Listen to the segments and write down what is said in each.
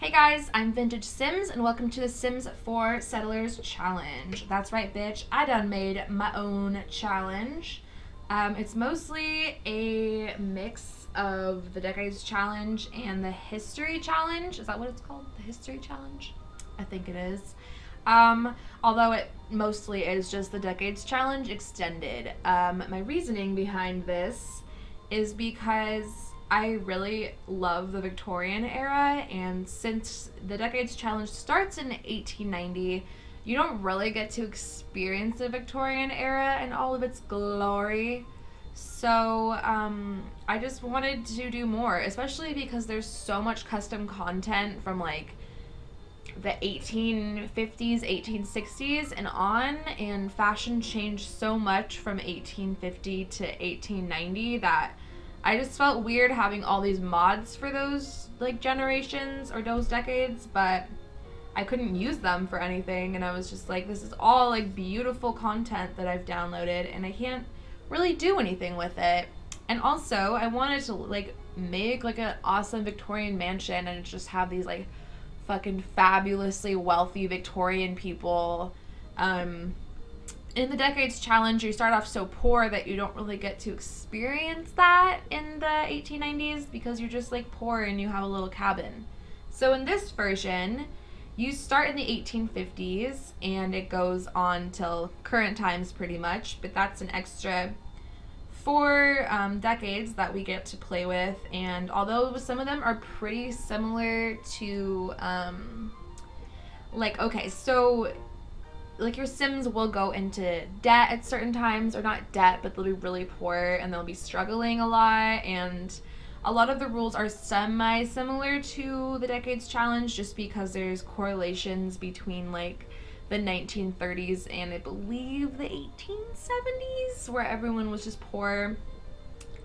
Hey guys, I'm Vintage Sims and welcome to the Sims 4 Settlers Challenge. That's right, bitch. I done made my own challenge. It's mostly a mix of the Decades Challenge and the History Challenge. Is that what it's called? The History Challenge? I think it is. Although it mostly is just the Decades Challenge extended. My reasoning behind this is because I really love the Victorian era, and since the Decades Challenge starts in 1890, you don't really get to experience the Victorian era in all of its glory. So I just wanted to do more, especially because there's so much custom content from like the 1850s, 1860s, and on, and fashion changed so much from 1850 to 1890 that I just felt weird having all these mods for those like generations or those decades, but I couldn't use them for anything, and I was just like, this is all like beautiful content that I've downloaded and I can't really do anything with it. And also I wanted to like make like an awesome Victorian mansion and just have these like fucking fabulously wealthy Victorian people. In the Decades Challenge, you start off so poor that you don't really get to experience that in the 1890s because you're just like poor and you have a little cabin. So in this version, you start in the 1850s and it goes on till current times pretty much, but that's an extra 4 decades that we get to play with. And although some of them are pretty similar to, like your Sims will go into debt at certain times, or not debt, but they'll be really poor and they'll be struggling a lot, and a lot of the rules are semi-similar to the Decades Challenge just because there's correlations between like the 1930s and I believe the 1870s, where everyone was just poor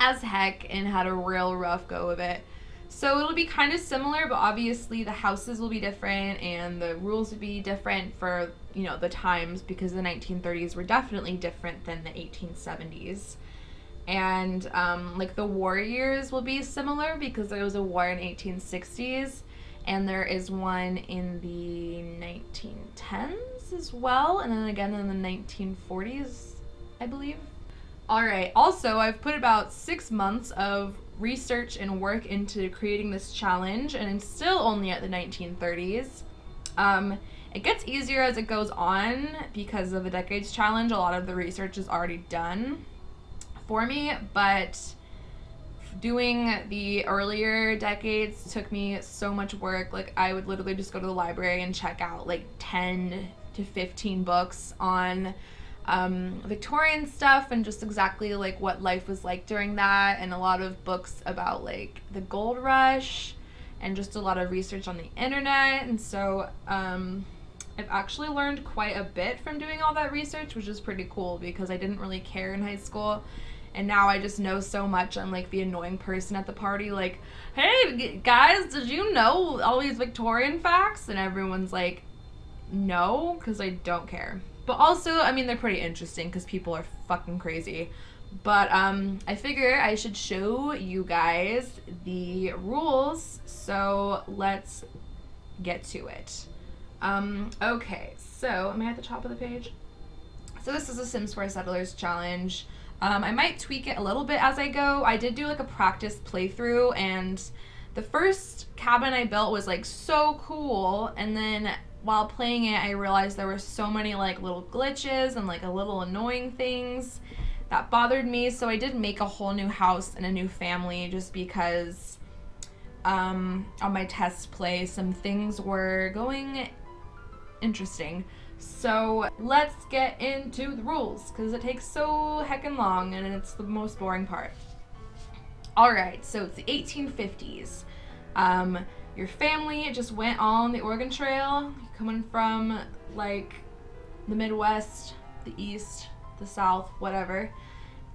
as heck and had a real rough go of it. So it'll be kind of similar, but obviously the houses will be different and the rules will be different for, you know, the times, because the 1930s were definitely different than the 1870s. And like the war years will be similar because there was a war in 1860s and there is one in the 1910s as well, and then again in the 1940s, I believe. Alright, also I've put about 6 months of research and work into creating this challenge, and I'm still only at the 1930s. It gets easier as it goes on because of the Decades Challenge. A lot of the research is already done for me, but doing the earlier decades took me so much work. Like I would literally just go to the library and check out like 10 to 15 books on Victorian stuff and just exactly like what life was like during that, and a lot of books about like the gold rush and just a lot of research on the internet. And so I've actually learned quite a bit from doing all that research, which is pretty cool because I didn't really care in high school, and now I just know so much. I'm like the annoying person at the party, like, hey guys, did you know all these Victorian facts? And everyone's like, no, because I don't care. But also, I mean, they're pretty interesting because people are fucking crazy. But I figure I should show you guys the rules, so let's get to it. Okay, so am I at the top of the page? So this is a Sims 4 Settlers challenge. I might tweak it a little bit as I go. I did do like a practice playthrough, and the first cabin I built was like so cool, and then while playing it I realized there were so many like little glitches and like a little annoying things that bothered me, so I did make a whole new house and a new family just because on my test play some things were going interesting. So let's get into the rules because it takes so heckin' long and it's the most boring part. Alright, so it's the 1850s. Your family just went on the Oregon Trail, coming from like the Midwest, the East, the South, whatever.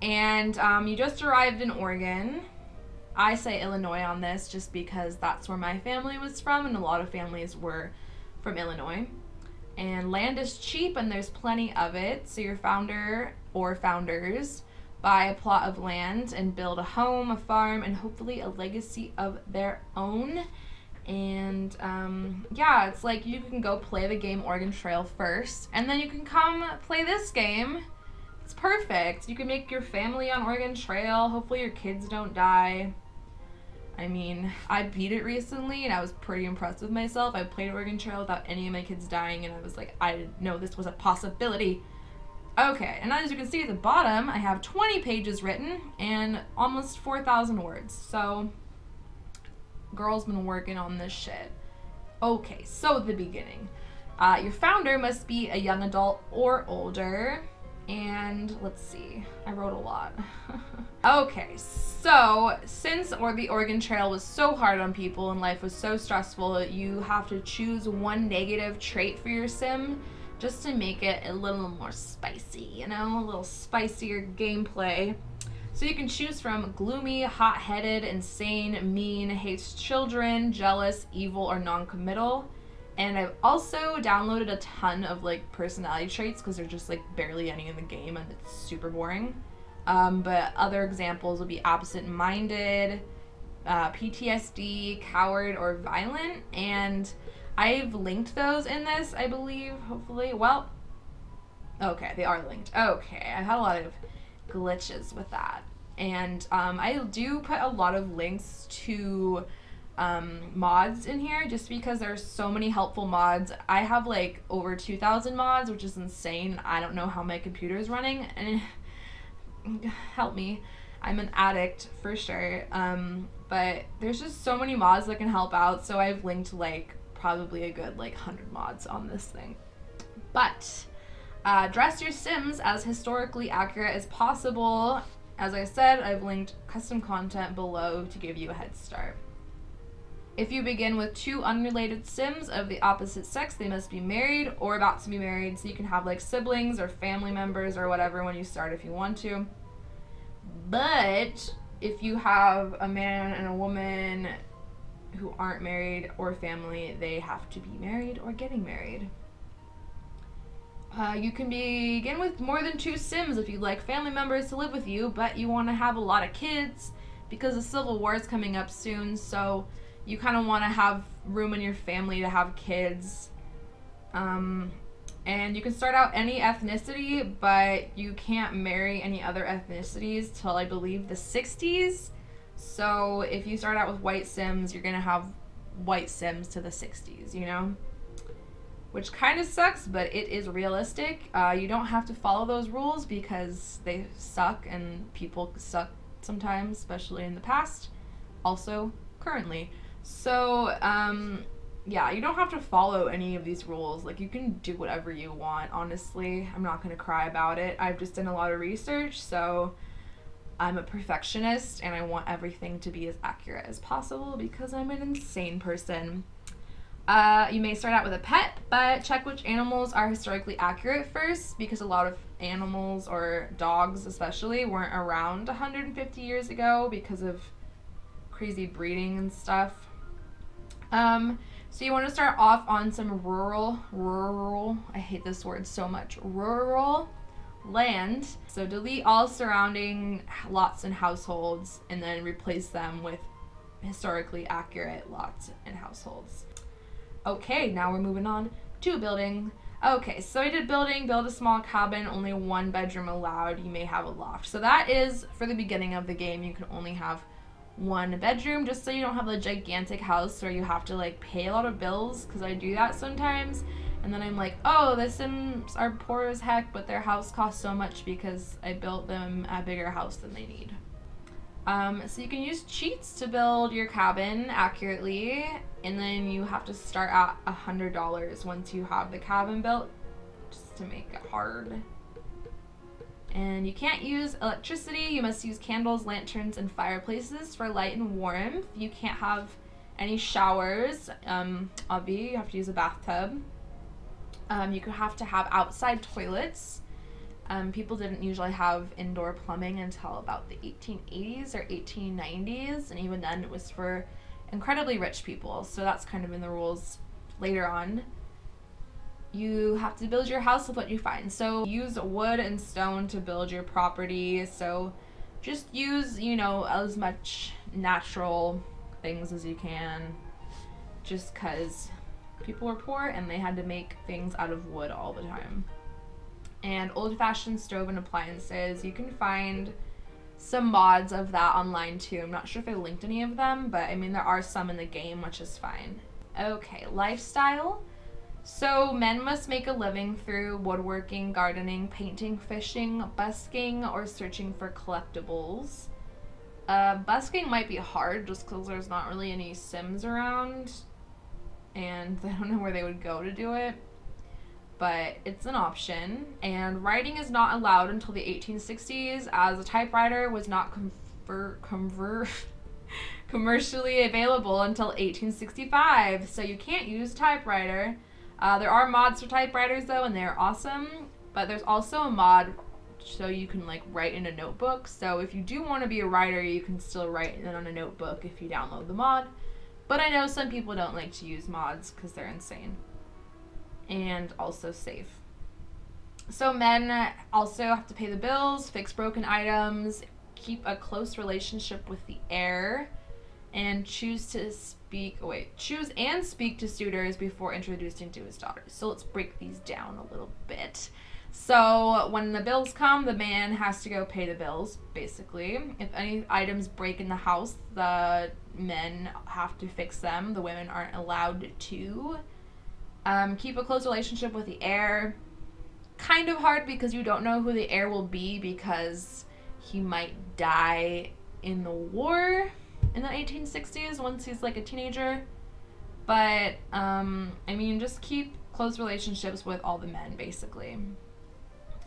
And you just arrived in Oregon. I say Illinois on this just because that's where my family was from, and a lot of families were from Illinois. And land is cheap and there's plenty of it, so your founder or founders buy a plot of land and build a home, a farm, and hopefully a legacy of their own. And yeah, it's like you can go play the game Oregon Trail first, and then you can come play this game. It's perfect. You can make your family on Oregon Trail. Hopefully your kids don't die. I mean, I beat it recently and I was pretty impressed with myself. I played Oregon Trail without any of my kids dying, and I was like, I didn't know this was a possibility. Okay, and as you can see at the bottom, I have 20 pages written and almost 4,000 words. So, girl's been working on this shit. Okay, so the beginning. Your founder must be a young adult or older. And let's see, I wrote a lot. Okay, so since the Oregon Trail was so hard on people and life was so stressful, you have to choose one negative trait for your sim just to make it a little more spicy, you know, a little spicier gameplay. So you can choose from gloomy, hot-headed, insane, mean, hates children, jealous, evil, or non-committal. And I've also downloaded a ton of like personality traits because there's just like barely any in the game and it's super boring. But other examples would be absent-minded, PTSD, coward, or violent. And I've linked those in this, I believe, hopefully. Well, okay, they are linked. Okay, I had a lot of glitches with that. And I do put a lot of links to mods in here just because there's so many helpful mods. I have like over 2,000 mods, which is insane. I don't know how my computer is running, and help me. I'm an addict for sure. But there's just so many mods that can help out, so I've linked like probably a good like 100 mods on this thing. But dress your Sims as historically accurate as possible. As I said, I've linked custom content below to give you a head start. If you begin with two unrelated Sims of the opposite sex, they must be married or about to be married, so you can have like siblings or family members or whatever when you start if you want to. But if you have a man and a woman who aren't married or family, they have to be married or getting married. You can begin with more than two Sims if you'd like family members to live with you, but you want to have a lot of kids because the Civil War is coming up soon, so you kind of want to have room in your family to have kids. And you can start out any ethnicity, but you can't marry any other ethnicities till I believe the 60s. So if you start out with white Sims, you're going to have white Sims to the 60s, you know? Which kind of sucks, but it is realistic. You don't have to follow those rules because they suck and people suck sometimes, especially in the past. Also, currently. So, yeah, you don't have to follow any of these rules. Like, you can do whatever you want, honestly. I'm not going to cry about it. I've just done a lot of research, so I'm a perfectionist, and I want everything to be as accurate as possible because I'm an insane person. You may start out with a pet, but check which animals are historically accurate first because a lot of animals, or dogs especially, weren't around 150 years ago because of crazy breeding and stuff. So you want to start off on some rural, I hate this word so much, rural land. So delete all surrounding lots and households and then replace them with historically accurate lots and households. Okay, now we're moving on to building. Okay, so I did building, build a small cabin, only one bedroom allowed. You may have a loft. So that is for the beginning of the game. You can only have one bedroom just so you don't have a gigantic house where you have to like pay a lot of bills, because I do that sometimes. And then I'm like, oh, the Sims are poor as heck, but their house costs so much because I built them a bigger house than they need. So you can use cheats to build your cabin accurately, and then you have to start at $100 once you have the cabin built, just to make it hard. And you can't use electricity. You must use candles, lanterns, and fireplaces for light and warmth. You can't have any showers. Obviously, you have to use a bathtub. You could have to have outside toilets. People didn't usually have indoor plumbing until about the 1880s or 1890s, and even then it was for incredibly rich people, so that's kind of in the rules later on. You have to build your house with what you find, so use wood and stone to build your property, so just use, you know, as much natural things as you can. just because people were poor and they had to make things out of wood all the time. And old-fashioned stove and appliances, you can find some mods of that online too. I'm not sure if I linked any of them, but I mean there are some in the game, which is fine. Okay, lifestyle. So men must make a living through woodworking, gardening, painting, fishing, busking, or searching for collectibles. Busking might be hard just because there's not really any Sims around and I don't know where they would go to do it, but it's an option. And writing is not allowed until the 1860s, as a typewriter was not commercially available until 1865, so you can't use typewriter. There are mods for typewriters though, and they're awesome, but there's also a mod so you can like write in a notebook. So if you do want to be a writer, you can still write it on a notebook if you download the mod. But I know some people don't like to use mods because they're insane and also safe. So men also have to pay the bills, fix broken items, keep a close relationship with the heir, and choose and speak to suitors before introducing to his daughters. So let's break these down a little bit. So when the bills come, the man has to go pay the bills, basically. If any items break in the house, the men have to fix them. The women aren't allowed to. Keep a close relationship with the heir. Kind of hard because you don't know who the heir will be because he might die in the war in the 1860s once he's like a teenager. But, I mean, just keep close relationships with all the men, basically.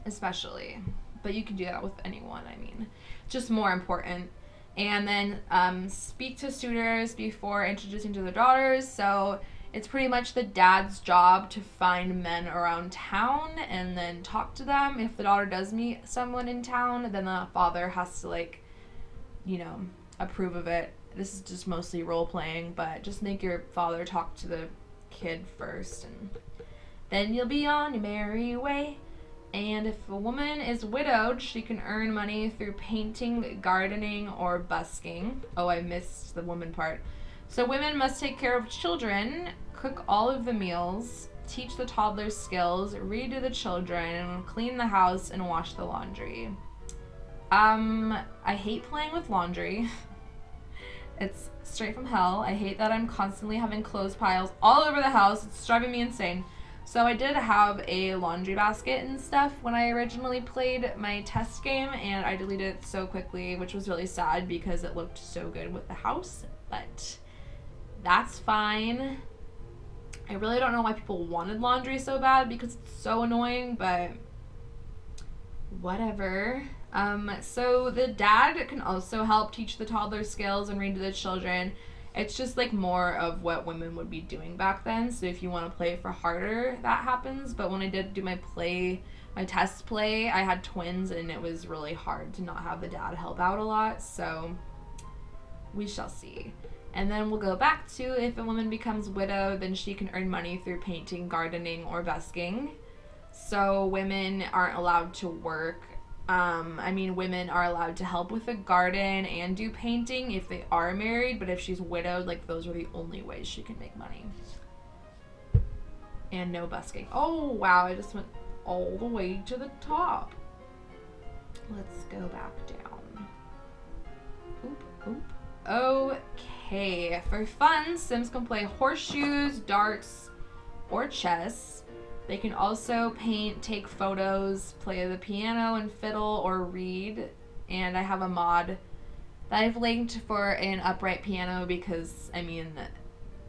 Especially. But you can do that with anyone, I mean. Just more important. And then speak to suitors before introducing to their daughters. So it's pretty much the dad's job to find men around town and then talk to them. If the daughter does meet someone in town, then the father has to, like, you know, approve of it. This is just mostly role-playing, but just make your father talk to the kid first, and then you'll be on your merry way. And if a woman is widowed, she can earn money through painting, gardening, or busking. Oh, I missed the woman part. So women must take care of children, cook all of the meals, teach the toddlers skills, read to the children, clean the house, and wash the laundry. I hate playing with laundry. It's straight from hell. I hate that I'm constantly having clothes piles all over the house. It's driving me insane. So I did have a laundry basket and stuff when I originally played my test game, and I deleted it so quickly, which was really sad because it looked so good with the house, but that's fine. I really don't know why people wanted laundry so bad because it's so annoying, but whatever. So the dad can also help teach the toddler skills and read to the children. It's just like more of what women would be doing back then. So if you want to play for harder, that happens. But when I did do my test play, I had twins and it was really hard to not have the dad help out a lot. So we shall see. And then we'll go back to if a woman becomes widowed, then she can earn money through painting, gardening, or busking. So women aren't allowed to work. Women are allowed to help with the garden and do painting if they are married, but if she's widowed, like, those are the only ways she can make money. And no busking. Oh, wow, I just went all the way to the top. Let's go back down. Oop, oop. Okay, for fun, Sims can play horseshoes, darts, or chess. They can also paint, take photos, play the piano and fiddle, or read. And I have a mod that I've linked for an upright piano because, I mean,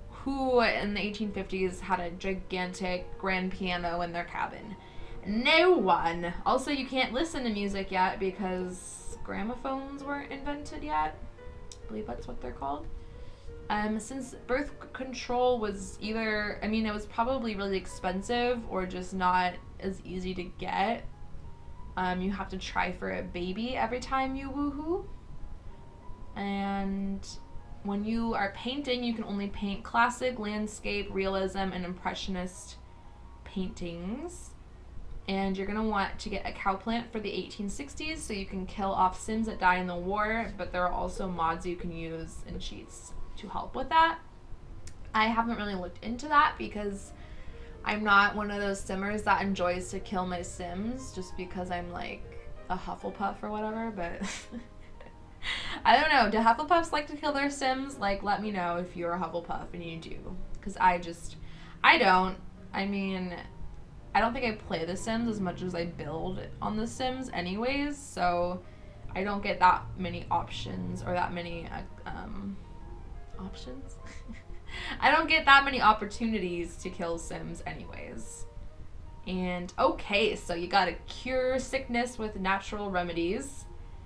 who in the 1850s had a gigantic grand piano in their cabin? No one. Also, you can't listen to music yet because gramophones weren't invented yet. I believe that's what they're called. Since birth control was either, it was probably really expensive or just not as easy to get. You have to try for a baby every time you woohoo. And when you are painting, you can only paint classic, landscape, realism, and impressionist paintings. And you're going to want to get a cowplant for the 1860s so you can kill off Sims that die in the war, but there are also mods you can use and cheats to help with that. I haven't really looked into that because I'm not one of those simmers that enjoys to kill my Sims just because I'm like a Hufflepuff or whatever, but I don't know. Do Hufflepuffs like to kill their Sims? Like, let me know if you're a Hufflepuff and you do. Because I don't. I mean, I don't think I play The Sims as much as I build on The Sims anyways, so I don't get that many options or that many options? I don't get that many opportunities to kill Sims anyways. And okay, so you gotta cure sickness with natural remedies.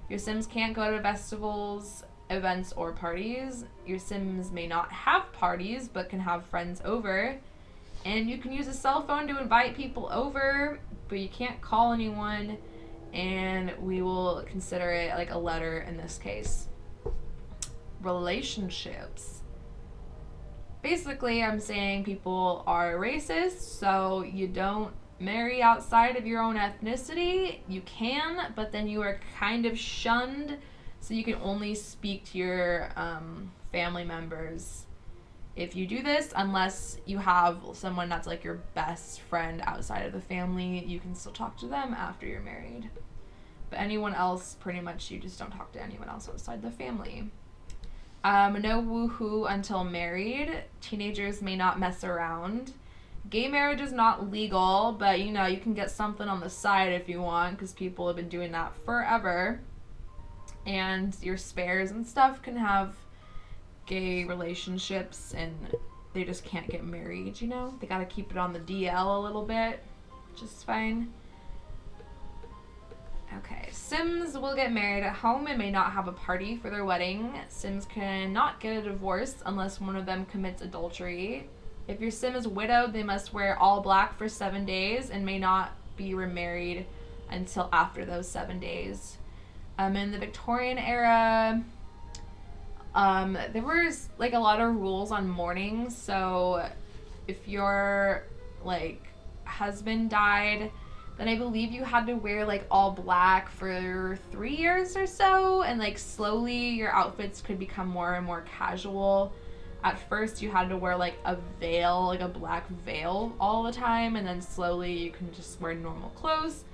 Your Sims can't go to festivals, events, or parties. Your Sims may not have parties, but can have friends over. And you can use a cell phone to invite people over, but you can't call anyone. And we will consider it like a letter in this case. Relationships. Basically, I'm saying people are racist, so you don't marry outside of your own ethnicity. You can, but then you are kind of shunned, so you can only speak to your family members if you do this, unless you have someone that's like your best friend outside of the family. You can still talk to them after you're married. But anyone else, pretty much, you just don't talk to anyone else outside the family. No woohoo until married. Teenagers may not mess around. Gay marriage is not legal, but you know, you can get something on the side if you want, because people have been doing that forever. And your spares and stuff can have gay relationships, and they just can't get married, you know? They gotta keep it on the DL a little bit, which is fine. Okay, Sims will get married at home and may not have a party for their wedding. Sims cannot get a divorce unless one of them commits adultery. If your Sim is widowed, they must wear all black for 7 days and may not be remarried until after those 7 days. In the Victorian era, there was like a lot of rules on mourning. So if your like husband died, then I believe you had to wear like all black for 3 years or so, and like slowly your outfits could become more and more casual. At first you had to wear like a veil, like a black veil all the time, and then slowly you can just wear normal clothes.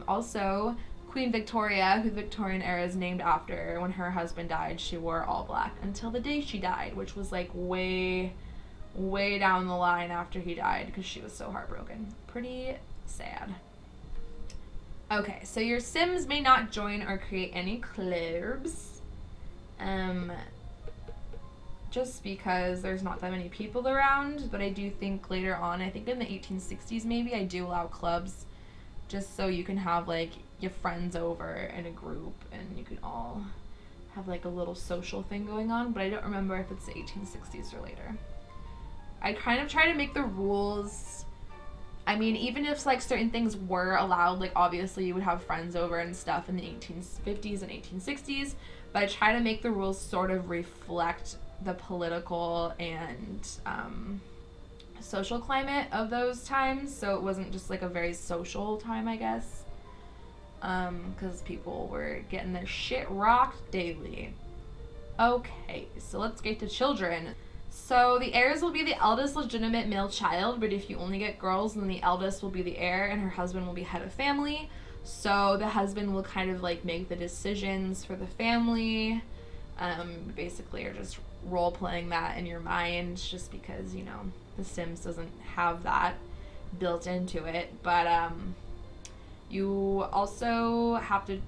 Also, Queen Victoria, who the Victorian Era is named after, when her husband died, she wore all black until the day she died, which was like way down the line after he died because she was so heartbroken. Pretty sad. Okay, so your Sims may not join or create any clubs. Just because there's not that many people around, but I do think later on, I think in the 1860s maybe, I do allow clubs just so you can have like your friends over in a group and you can all have like a little social thing going on, but I don't remember if it's the 1860s or later. I kind of try to make the rules, I mean, even if like certain things were allowed, like obviously you would have friends over and stuff in the 1850s and 1860s, but I try to make the rules sort of reflect the political and social climate of those times, so it wasn't just like a very social time, I guess, because people were getting their shit rocked daily. Okay, so let's get to children. So the heirs will be the eldest legitimate male child, but if you only get girls, then the eldest will be the heir and her husband will be head of family. So the husband will kind of like make the decisions for the family. Basically you're just role playing that in your mind just because, you know, The Sims doesn't have that built into it. But you also have to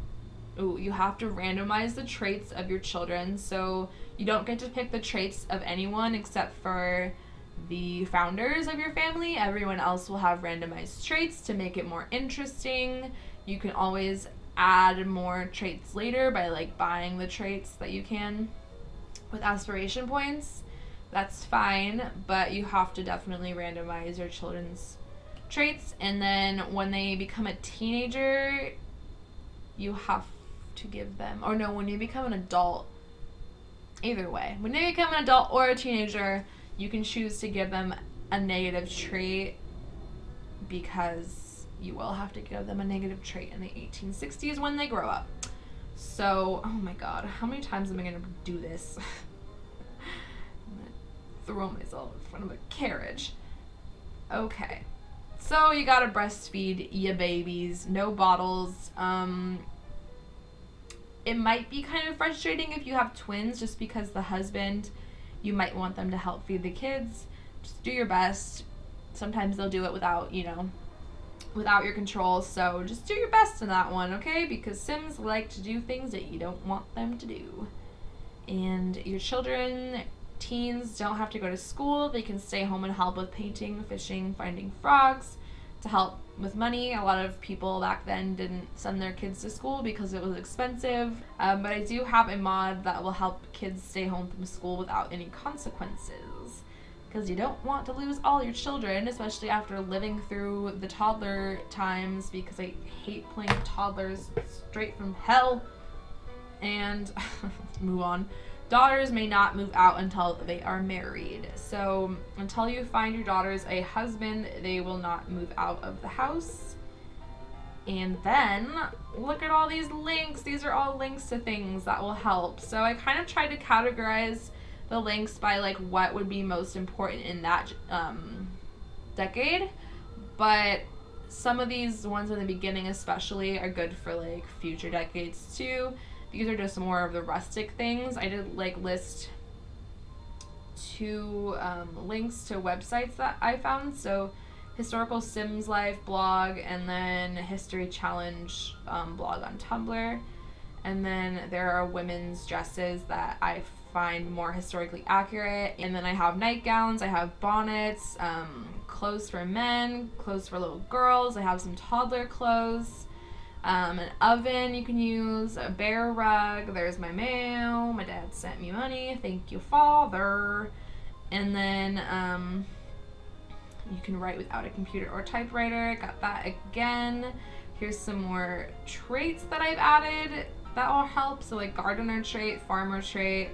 randomize the traits of your children, so you don't get to pick the traits of anyone except for the founders of your family. Everyone else will have randomized traits to make it more interesting. You can always add more traits later by like buying the traits that you can with aspiration points. That's fine, but you have to definitely randomize your children's traits. And then when they become a teenager, you have to give them, or no, when you become an adult, either way, when they become an adult or a teenager, you can choose to give them a negative trait, because you will have to give them a negative trait in the 1860s when they grow up. So, oh my god, how many times am I going to do this? throw myself in front of a carriage. Okay. So you gotta breastfeed your babies. No bottles. It might be kind of frustrating if you have twins, just because the husband, you might want them to help feed the kids. Just do your best. Sometimes they'll do it without, without your control. So just do your best in that one, okay? Because Sims like to do things that you don't want them to do. And your children, teens, don't have to go to school. They can stay home and help with painting, fishing, finding frogs, to help with money. A lot of people back then didn't send their kids to school because it was expensive. But I do have a mod that will help kids stay home from school without any consequences. Because you don't want to lose all your children, especially after living through the toddler times, because I hate playing toddlers straight from hell. And move on. Daughters may not move out until they are married. So until you find your daughters a husband, they will not move out of the house. And then look at all these links. These are all links to things that will help. So I kind of tried to categorize the links by like what would be most important in that decade. But some of these ones in the beginning especially are good for like future decades too. These are just more of the rustic things. I did like list 2 links to websites that I found. So Historical Sims Life blog, and then History Challenge blog on Tumblr. And then there are women's dresses that I find more historically accurate. And then I have nightgowns, I have bonnets, clothes for men, clothes for little girls. I have some toddler clothes. An oven you can use, a bear rug, there's my mail, my dad sent me money, thank you father. And then you can write without a computer or typewriter, got that again. Here's some more traits that I've added that will help. So like gardener trait, farmer trait,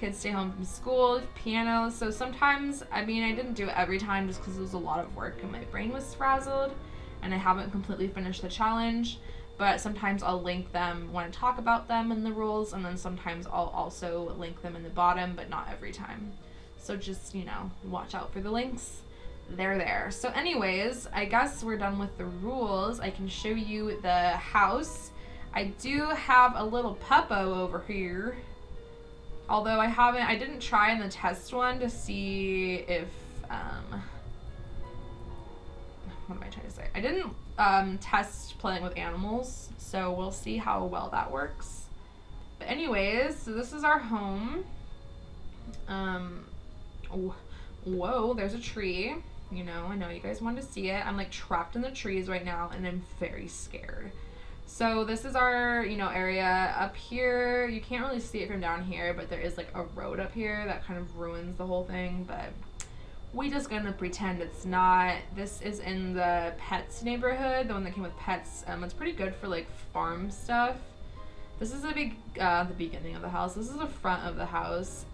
kids stay home from school, piano. So sometimes, I mean, I didn't do it every time just because it was a lot of work and my brain was frazzled and I haven't completely finished the challenge. But sometimes I'll link them when I talk about them in the rules, and then sometimes I'll also link them in the bottom, but not every time. So just, watch out for the links. They're there. So anyways, I guess we're done with the rules. I can show you the house. I do have a little puppo over here. Although I didn't try in the test one to see if, what am I trying to say? I didn't test playing with animals, so we'll see how well that works. But anyways, so this is our home. Whoa, there's a tree. I know you guys want to see it. I'm like trapped in the trees right now and I'm very scared. So this is our, area up here. You can't really see it from down here, but there is like a road up here that kind of ruins the whole thing, but we just gonna pretend it's not. This is in the Pets neighborhood, the one that came with Pets. It's pretty good for like farm stuff. This is the beginning of the house. This is the front of the house.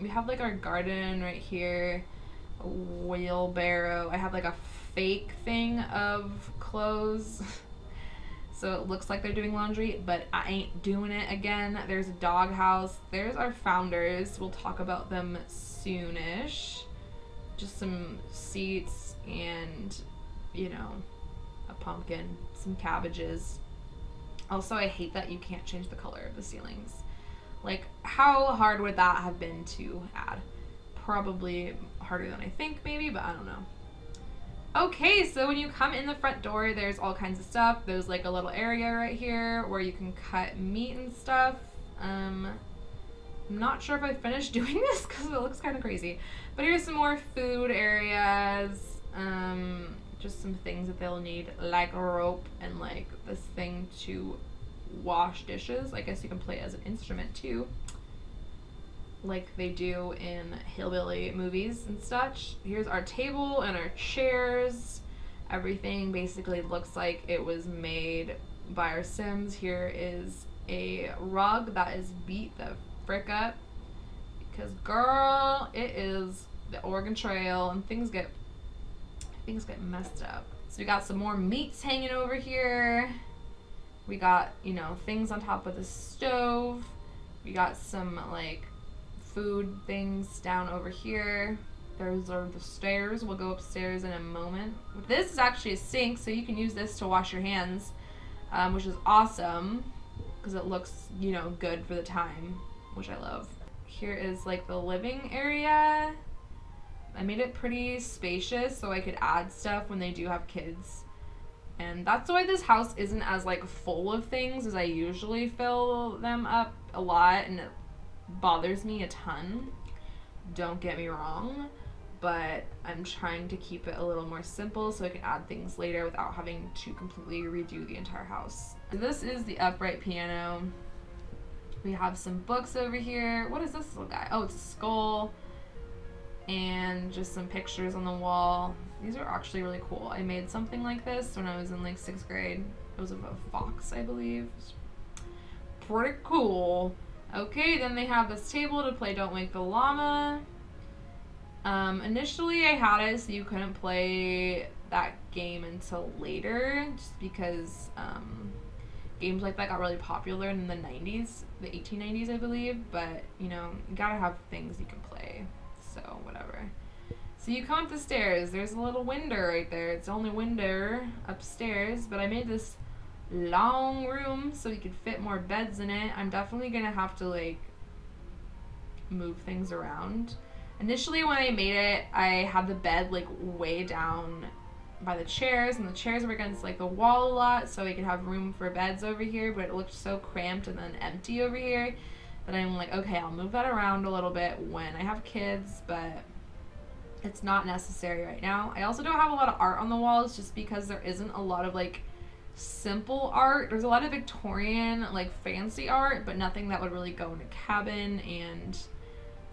We have like our garden right here, a wheelbarrow. I have like a fake thing of clothes. So it looks like they're doing laundry, but I ain't doing it again. There's a doghouse. There's our founders. We'll talk about them soonish. Just some seats and, a pumpkin, some cabbages. Also, I hate that you can't change the color of the ceilings. Like, how hard would that have been to add? Probably harder than I think, maybe, but I don't know. Okay, so when you come in the front door, there's all kinds of stuff. There's like a little area right here where you can cut meat and stuff. I'm not sure if I finished doing this because it looks kind of crazy. But here's some more food areas. Just some things that they'll need, like a rope and like this thing to wash dishes. I guess you can play it as an instrument too, like they do in hillbilly movies and such. Here's our table and our chairs. Everything basically looks like it was made by our Sims. Here is a rug that is beat the frick up because girl, it is the Oregon Trail and things get messed up. So we got some more meats hanging over here. We got, things on top of the stove. We got some like food things down over here. Those are the stairs. We'll go upstairs in a moment. This is actually a sink, so you can use this to wash your hands, which is awesome because it looks, you know, good for the time, which I love. Here is like the living area. I made it pretty spacious so I could add stuff when they do have kids. And that's why this house isn't as like full of things as I usually fill them up a lot, and it bothers me a ton. Don't get me wrong, but I'm trying to keep it a little more simple so I can add things later without having to completely redo the entire house. This is the upright piano. We have some books over here. What is this little guy? Oh, it's a skull. And just some pictures on the wall. These are actually really cool. I made something like this when I was in like 6th grade. It was of a fox, I believe. Pretty cool. Okay, then they have this table to play Don't Wake the Llama. Initially I had it so you couldn't play that game until later, just because games like that got really popular in the 90s, the 1890s I believe, but you know, you gotta have things you can play, so whatever. So you come up the stairs, there's a little window right there. It's the only window upstairs, but I made this long room so you could fit more beds in it. I'm definitely gonna have to like move things around. Initially when I made it, I had the bed like way down by the chairs, and the chairs were against like the wall a lot so I could have room for beds over here, but it looked so cramped and then empty over here that I'm like, okay, I'll move that around a little bit when I have kids, but it's not necessary right now. I also don't have a lot of art on the walls just because there isn't a lot of like simple art. There's a lot of Victorian like fancy art, but nothing that would really go in a cabin, and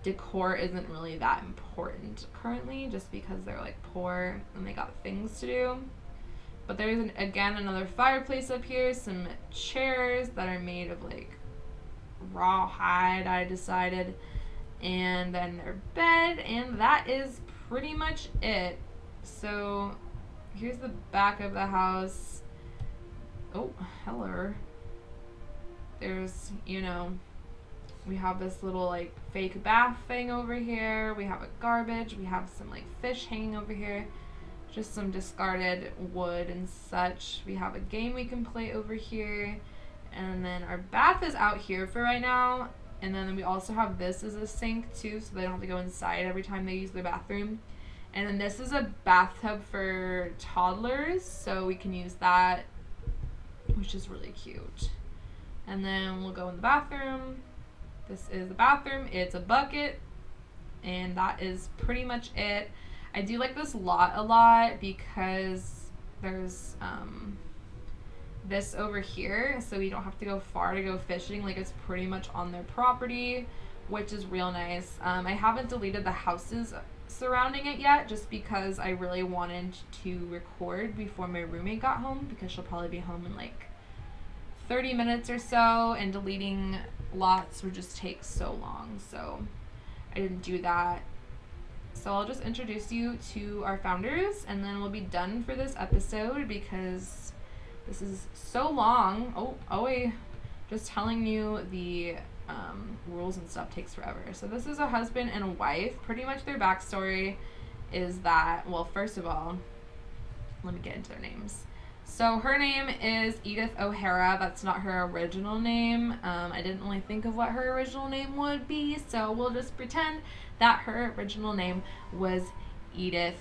decor isn't really that important currently just because they're like poor and they got things to do. But there's again another fireplace up here, some chairs that are made of like rawhide, I decided, and then their bed, and that is pretty much it. So here's the back of the house. Oh, hello. There's, you know, we have this little like fake bath thing over here. We have a garbage. We have some like fish hanging over here. Just some discarded wood and such. We have a game we can play over here. And then our bath is out here for right now. And then we also have this as a sink too, so they don't have to go inside every time they use their bathroom. And then this is a bathtub for toddlers, so we can use that, which is really cute. And then we'll go in the bathroom. This is the bathroom. It's a bucket, and that is pretty much it. I do like this lot a lot because there's this over here, so we don't have to go far to go fishing. Like, it's pretty much on their property, which is real nice. I haven't deleted the houses surrounding it yet just because I really wanted to record before my roommate got home, because she'll probably be home in like 30 minutes or so, and deleting lots would just take so long, so I didn't do that. So I'll just introduce you to our founders, and then we'll be done for this episode because this is so long. Wait, just telling you the rules and stuff takes forever. So this is a husband and a wife. Pretty much their backstory is that, well, first of all, let me get into their names. So her name is Edith O'Hara. That's not her original name. I didn't really think of what her original name would be, so we'll just pretend that her original name was Edith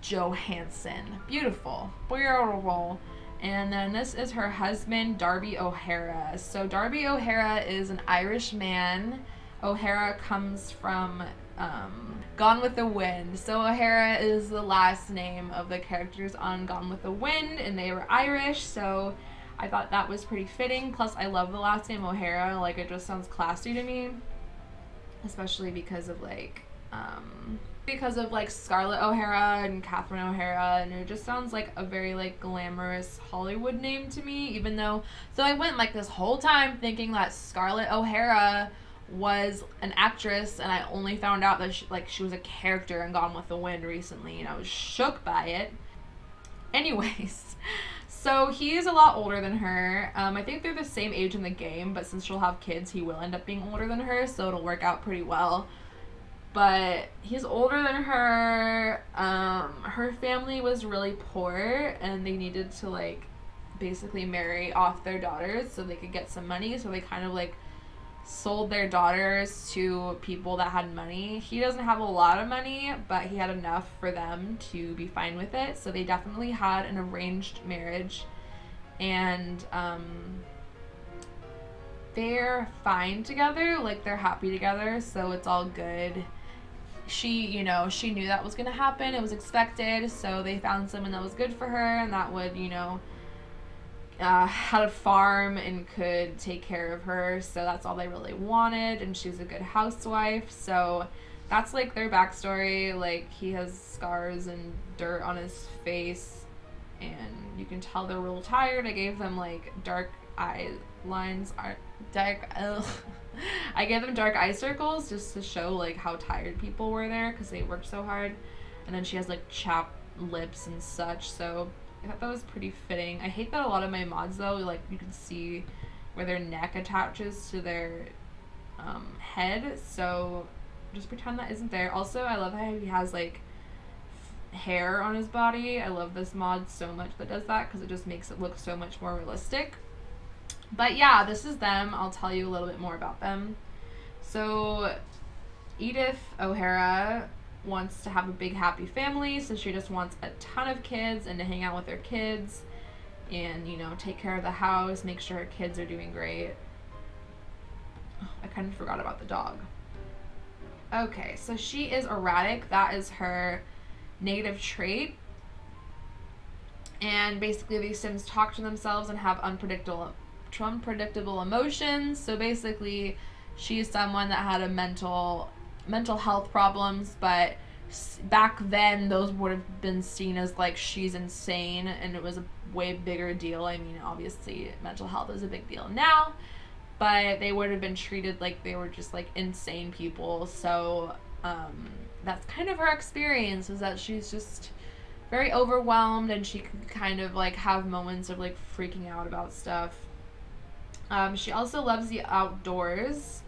Johansson. Beautiful. Beautiful. And then this is her husband, Darby O'Hara. So Darby O'Hara is an Irish man. O'Hara comes from Gone with the Wind. So O'Hara is the last name of the characters on Gone with the Wind, and they were Irish, so I thought that was pretty fitting. Plus, I love the last name O'Hara. Like, it just sounds classy to me, especially because of like Scarlett O'Hara and Catherine O'Hara, and it just sounds like a very like glamorous Hollywood name to me, even though, so I went like this whole time thinking that Scarlett O'Hara was an actress, and I only found out that she was a character in Gone with the Wind recently, and I was shook by it. Anyways, So he's a lot older than her. I think they're the same age in the game, but since she'll have kids, he will end up being older than her, so it'll work out pretty well. But he's older than her. Her family was really poor, and they needed to like basically marry off their daughters so they could get some money. So they kind of like sold their daughters to people that had money. He doesn't have a lot of money, but he had enough for them to be fine with it. So they definitely had an arranged marriage, and they're fine together. Like, they're happy together, so it's all good. She, you know, she knew that was going to happen. It was expected, so they found someone that was good for her and that would, you know, had a farm and could take care of her, so that's all they really wanted, and she's a good housewife. So that's like their backstory. Like, he has scars and dirt on his face, and you can tell they're real tired. I gave them like dark eye lines, I gave them dark eye circles just to show like how tired people were there because they worked so hard. And then she has like chapped lips and such, so I thought that was pretty fitting. I hate that a lot of my mods, though, like, you can see where their neck attaches to their head, so just pretend that isn't there. Also, I love how he has, like, hair on his body. I love this mod so much that does that, because it just makes it look so much more realistic. But yeah, this is them. I'll tell you a little bit more about them. So, Edith O'Hara wants to have a big happy family, so she just wants a ton of kids and to hang out with her kids and, you know, take care of the house, make sure her kids are doing great. Oh, I kind of forgot about the dog. Okay, so she is erratic. That is her negative trait. And basically these Sims talk to themselves and have unpredictable emotions. So basically she is someone that had a mental health problems, but back then those would have been seen as like she's insane, and it was a way bigger deal. I mean, obviously mental health is a big deal now, but they would have been treated like they were just like insane people. So that's kind of her experience, is that she's just very overwhelmed, and she can kind of like have moments of like freaking out about stuff. She also loves the outdoors.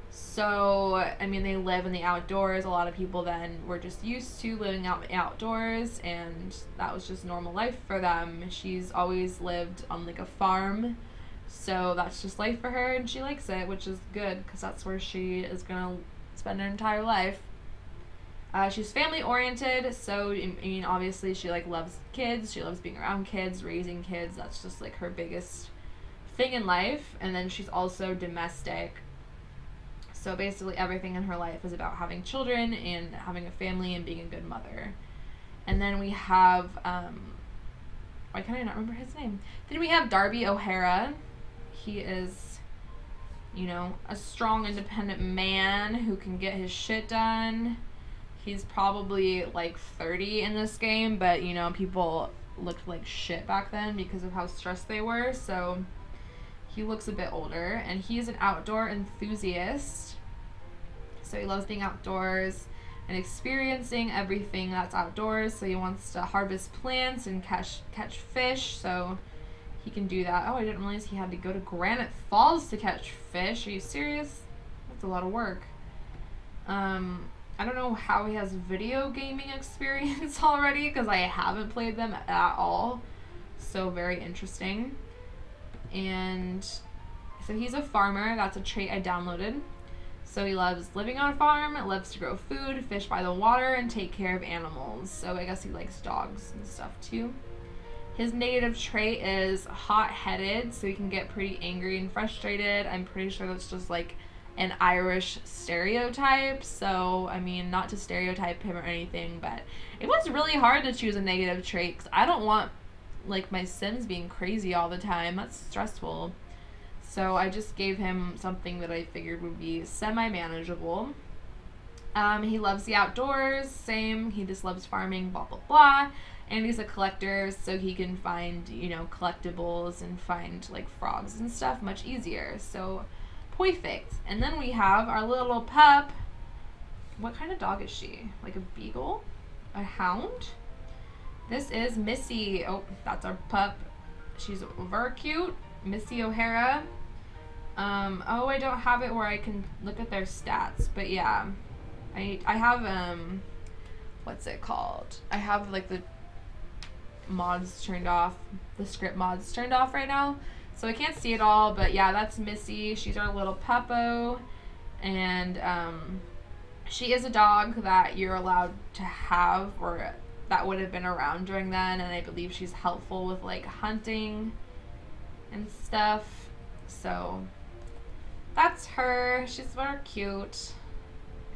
So, I mean, they live in the outdoors. A lot of people then were just used to living out outdoors, and that was just normal life for them. She's always lived on like a farm, so that's just life for her, and she likes it, which is good because that's where she is gonna spend her entire life. She's family oriented, so I mean, obviously she like loves kids. She loves being around kids, raising kids. That's just like her biggest thing in life. And then she's also domestic. So basically everything in her life is about having children and having a family and being a good mother. And then we have, why can I not remember his name? Then we have Darby O'Hara. He is, you know, a strong, independent man who can get his shit done. He's probably like 30 in this game, but, you know, people looked like shit back then because of how stressed they were. So he looks a bit older, and he's an outdoor enthusiast. So he loves being outdoors and experiencing everything that's outdoors. So he wants to harvest plants and catch fish, so he can do that. Oh, I didn't realize he had to go to Granite Falls to catch fish. Are you serious? That's a lot of work. I don't know how he has video gaming experience already, because I haven't played them at all. So very interesting. And so he's a farmer. That's a trait I downloaded. So he loves living on a farm, loves to grow food, fish by the water, and take care of animals. So I guess he likes dogs and stuff too. His negative trait is hot-headed, so he can get pretty angry and frustrated. I'm pretty sure that's just like an Irish stereotype. So, I mean, not to stereotype him or anything, but it was really hard to choose a negative trait, because I don't want like my Sims being crazy all the time. That's stressful. So I just gave him something that I figured would be semi-manageable. He loves the outdoors, same. He just loves farming, blah, blah, blah. And he's a collector, so he can find, you know, collectibles and find, like, frogs and stuff much easier. So, perfect. And then we have our little pup. What kind of dog is she? Like a beagle? A hound? This is Missy. Oh, that's our pup. she's very cute. Missy O'Hara. Oh, I don't have it where I can look at their stats, but yeah, I have what's it called? I have like the mods turned off, the script mods turned off right now, so I can't see it all. But yeah, that's Missy. She's our little puppo, and she is a dog that you're allowed to have, or that would have been around during then, and I believe she's helpful with like hunting and stuff. So that's her. She's very cute,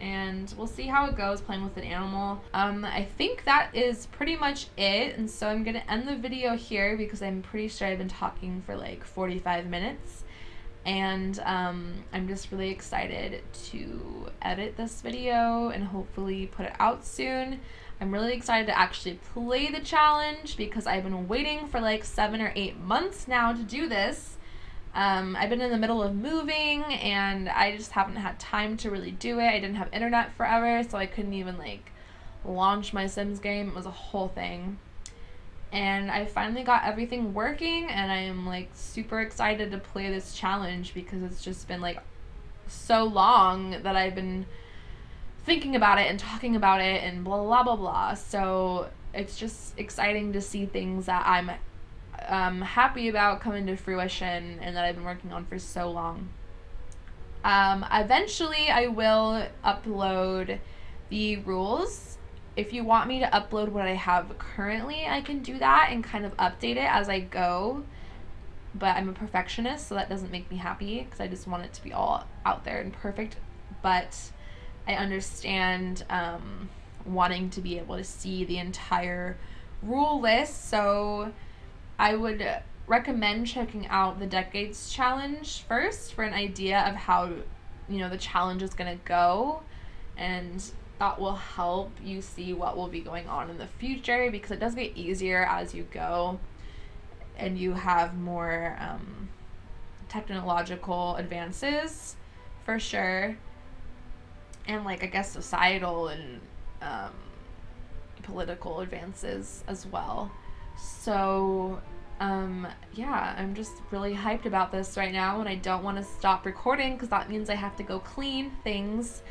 and we'll see how it goes playing with an animal. I think that is pretty much it, and so I'm gonna end the video here because I'm pretty sure I've been talking for like 45 minutes, and I'm just really excited to edit this video and hopefully put it out soon. I'm really excited to actually play the challenge because I've been waiting for like 7 or 8 months now to do this. I've been in the middle of moving and I just haven't had time to really do it. I didn't have internet forever, so I couldn't even like launch my Sims game. It was a whole thing. And I finally got everything working, and I am like super excited to play this challenge because it's just been like so long that I've been thinking about it and talking about it and blah blah blah blah. So it's just exciting to see things that I'm happy about coming to fruition and that I've been working on for so long. Eventually I will upload the rules. If you want me to upload what I have currently, I can do that and kind of update it as I go. But I'm a perfectionist, so that doesn't make me happy because I just want it to be all out there and perfect. But I understand wanting to be able to see the entire rule list, so I would recommend checking out the Decades Challenge first for an idea of how, you know, the challenge is going to go, and that will help you see what will be going on in the future, because it does get easier as you go and you have more technological advances for sure, and like I guess societal and political advances as well. So yeah, I'm just really hyped about this right now, and I don't want to stop recording because that means I have to go clean things.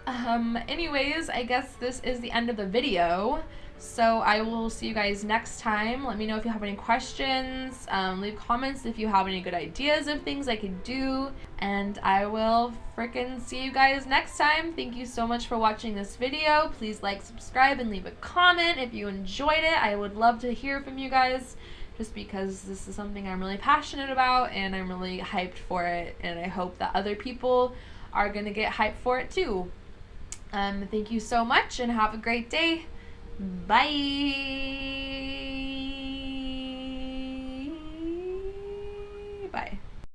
Anyways, I guess this is the end of the video, so I will see you guys next time. Let me know if you have any questions, leave comments if you have any good ideas of things I could do, and I will frickin' see you guys next time. Thank you so much for watching this video. Please like, subscribe, and leave a comment if you enjoyed it. I would love to hear from you guys, just because this is something I'm really passionate about and I'm really hyped for it, and I hope that other people are gonna get hyped for it too. Thank you so much and have a great day. Bye.